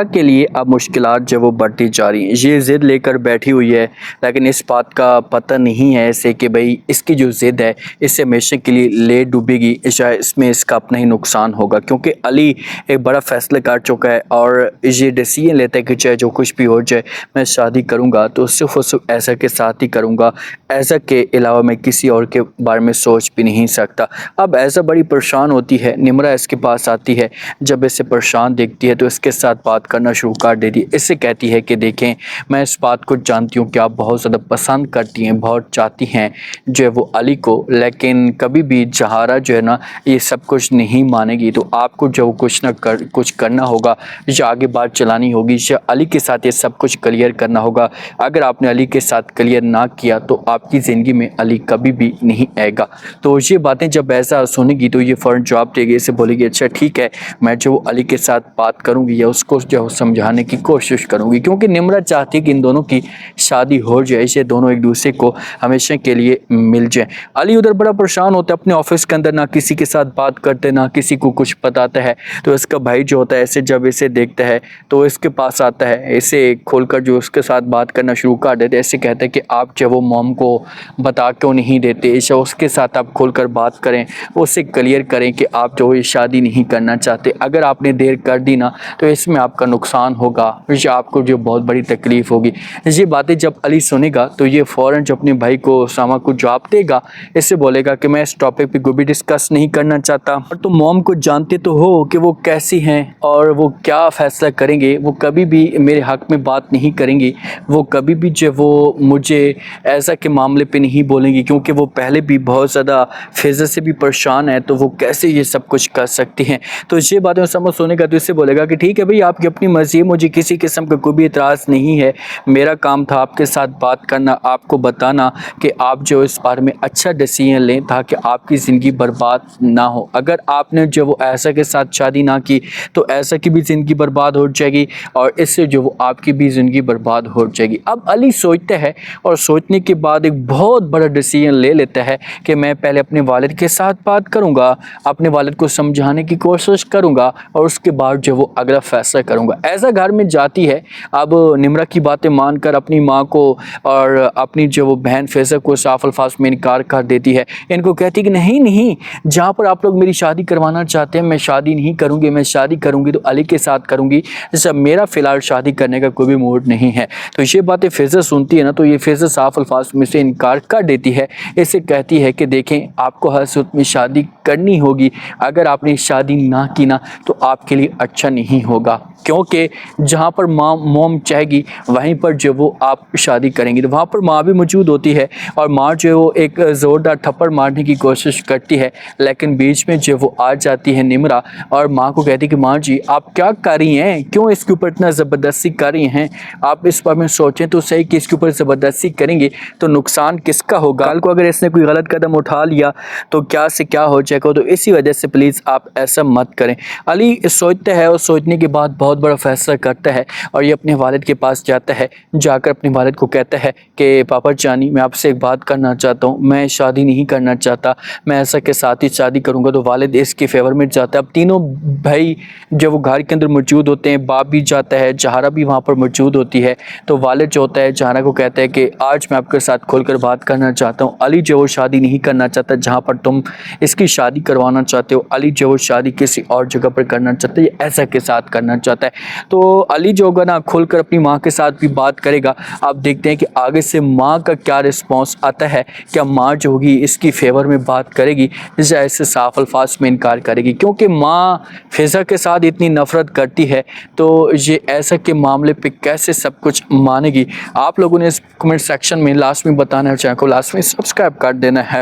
کے لیے اب مشکلات جو وہ بڑھتی جا رہی ہیں، یہ ضد لے کر بیٹھی ہوئی ہے، لیکن اس بات کا پتہ نہیں ہے اسے کہ بھئی اس کی جو ضد ہے اس سے ہمیشہ کے لیے لے ڈوبے گی، شاید اس میں اس کا اپنا ہی نقصان ہوگا، کیونکہ علی ایک بڑا فیصلہ کر چکا ہے اور یہ ڈیسیژن لیتا ہے کہ چاہے جو کچھ بھی ہو جائے میں شادی کروں گا تو صرف اور صرف ایسا کے ساتھ ہی کروں گا، ایسا کے علاوہ میں کسی اور کے بارے میں سوچ بھی نہیں سکتا۔ اب ایسا بڑی پریشان ہوتی ہے، نمرہ اس کے پاس آتی ہے، جب اسے پریشان دیکھتی ہے تو اس کے ساتھ بات کرنا شروع کر دیتی ہے، اس سے کہتی ہے کہ دیکھیں میں اس بات کو جانتی ہوں کہ آپ بہت زیادہ پسند کرتی ہیں، بہت چاہتی ہیں جو ہے وہ علی کو، لیکن کبھی بھی جہارہ جو ہے نا یہ سب کچھ نہیں مانے گی، تو آپ کو جو کچھ نہ کچھ کرنا ہوگا یا آگے بات چلانی ہوگی یا علی کے ساتھ یہ سب کچھ کلیئر کرنا ہوگا۔ اگر آپ نے علی کے ساتھ کلیئر نہ کیا تو آپ کی زندگی میں علی کبھی بھی نہیں آئے گا۔ تو یہ باتیں جب ایسا سنے گی تو یہ فوراً جواب دے گی، اسے بولے گی اچھا ٹھیک ہے میں جو علی کے ساتھ بات کروں گی یا اس کو جو سمجھانے کی کوشش کروں گی، کیونکہ نمرہ چاہتی ہے کہ ان دونوں کی شادی ہو جائے، یہ دونوں ایک دوسرے کو ہمیشہ کے لیے مل جائیں۔ علی ادھر بڑا پریشان ہوتا ہے اپنے آفس کے اندر، نہ کسی کے ساتھ بات کرتے نہ کسی کو کچھ بتاتا ہے، تو اس کا بھائی جو ہوتا ہے ایسے جب اسے دیکھتا ہے تو اس کے پاس آتا ہے، اسے کھول کر جو اس کے ساتھ بات کرنا شروع کر دیتے، ایسے کہتا ہے کہ آپ جو وہ موم کو بتا کیوں نہیں دیتے، اس کے ساتھ آپ کھول کر بات کریں، اسے کلیئر کریں کہ آپ جو یہ شادی نہیں کرنا چاہتے، اگر آپ نے دیر کر دی نا تو اس میں آپ کا نقصان ہوگا یا آپ کو جو بہت بڑی تکلیف ہوگی۔ یہ باتیں جب علی سنے گا تو یہ فوراً جو اپنے بھائی کو اسامہ کو جواب دے گا، اس سے بولے گا کہ میں اس ٹاپک پہ کوئی بھی ڈسکس نہیں کرنا چاہتا، اور تم موم کو جانتے تو ہو کہ وہ کیسی ہیں اور وہ کیا فیصلہ کریں گے، وہ کبھی بھی میرے حق میں بات نہیں کریں گی، وہ کبھی بھی جو وہ مجھے ایسا کے معاملے پہ نہیں بولیں گی، کیونکہ وہ پہلے بھی بہت زیادہ فیضر سے بھی پریشان ہے تو وہ کیسے یہ سب کچھ کر سکتی ہیں۔ تو یہ باتیں اسامہ سنے گا تو اس سے بولے گا کہ ٹھیک ہے بھئی آپ کی اپنی مرضی ہے، مجھے کسی قسم کا کوئی بھی اعتراض نہیں ہے، میرا کام تھا آپ کے ساتھ بات کرنا، آپ کو بتانا کہ آپ جو اس بارے میں اچھا ڈیسیژن لیں تاکہ آپ کی زندگی برباد نہ ہو۔ اگر آپ نے جو وہ ایسا کے ساتھ شادی نہ کی تو ایسا کی بھی زندگی برباد ہو جائے گی اور اس سے جو وہ آپ کی بھی زندگی برباد ہو جائے گی۔ اب علی سوچتا ہے اور سوچنے کے بعد ایک بہت بڑا ڈیسیژن لے لیتا ہے کہ میں پہلے اپنے والد کے ساتھ بات کروں گا، اپنے والد کو سمجھانے کی کوشش کروں گا اور اس کے بعد جو وہ اگلا فیصلہ کروں گا۔ ایسا گھر میں جاتی ہے، اب نمرہ کی باتیں مان کر اپنی ماں کو اور اپنی جو وہ بہن فیضر کو صاف الفاظ میں انکار کر دیتی ہے، ان کو کہتی ہے کہ نہیں نہیں، جہاں پر آپ لوگ میری شادی کروانا چاہتے ہیں میں شادی نہیں کروں گی، میں شادی کروں گی تو علی کے ساتھ کروں گی، جیسا میرا فی الحال شادی کرنے کا کوئی بھی موڈ نہیں ہے۔ تو یہ باتیں فیضر سنتی ہے نا تو یہ فیضر صاف الفاظ میں سے انکار کر دیتی ہے، اسے کہتی ہے کہ دیکھیں آپ کو ہر صورت میں شادی کرنی ہوگی، اگر آپ نے شادی نہ کی نا تو آپ کے لیے اچھا نہیں ہوگا، کیونکہ جہاں پر ماں موم چاہے گی وہیں پر جو وہ آپ شادی کریں گے، تو وہاں پر ماں بھی موجود ہوتی ہے اور ماں جو وہ ایک زوردار تھپڑ مارنے کی کوشش کرتی ہے، لیکن بیچ میں جو وہ آ جاتی ہے نمرہ اور ماں کو کہتی ہے کہ ماں جی آپ کیا کر رہی ہیں، کیوں اس کے اوپر اتنا زبردستی کر رہی ہیں، آپ اس بارے میں سوچیں تو صحیح کہ اس کے اوپر زبردستی کریں گے تو نقصان کس کا ہوگا، کل کو اگر اس نے کوئی غلط قدم اٹھا لیا تو کیا سے کیا ہو جائے گا، تو اسی وجہ سے پلیز آپ ایسا مت کریں۔ علی سوچتا ہے اور سوچنے کے بعد بہت بڑا فیصلہ کرتا ہے اور یہ اپنے والد کے پاس جاتا ہے، جا کر اپنے والد کو کہتا ہے کہ پاپا جانی میں آپ سے ایک بات کرنا چاہتا ہوں، میں شادی نہیں کرنا چاہتا، میں ایسا کے ساتھ ہی شادی کروں گا، تو والد اس کے فیور میں جاتا ہے۔ اب تینوں بھائی جو وہ گھر کے اندر موجود ہوتے ہیں، باپ بھی جاتا ہے، جہارہ بھی وہاں پر موجود ہوتی ہے، تو والد جو ہوتا ہے جہارہ کو کہتا ہے کہ آج میں آپ کے ساتھ کھول کر بات کرنا چاہتا ہوں، علی جو وہ شادی نہیں کرنا چاہتا جہاں پر تم اس کی شادی کروانا چاہتے ہو، علی جو وہ شادی کسی اور جگہ پر کرنا چاہتا ہے، یہ ایسا کے ساتھ کرنا چاہتا ہے۔ تو علی جو ہوگا نا کھول کر اپنی ماں کے ساتھ بھی بات کرے گا، آپ دیکھتے ہیں کہ آگے سے ماں کا کیا رسپانس آتا ہے، کیا ماں جو ہوگی اس کی فیور میں بات کرے گی یا ایسے صاف الفاظ میں انکار کرے گی، کیونکہ ماں فضا کے ساتھ اتنی نفرت کرتی ہے تو یہ ایسا کے معاملے پہ کیسے سب کچھ مانے گی۔ آپ لوگوں نے اس کمنٹ سیکشن میں لاسٹ میں بتانا ہے، چینل کو لاسٹ میں سبسکرائب کر دینا ہے۔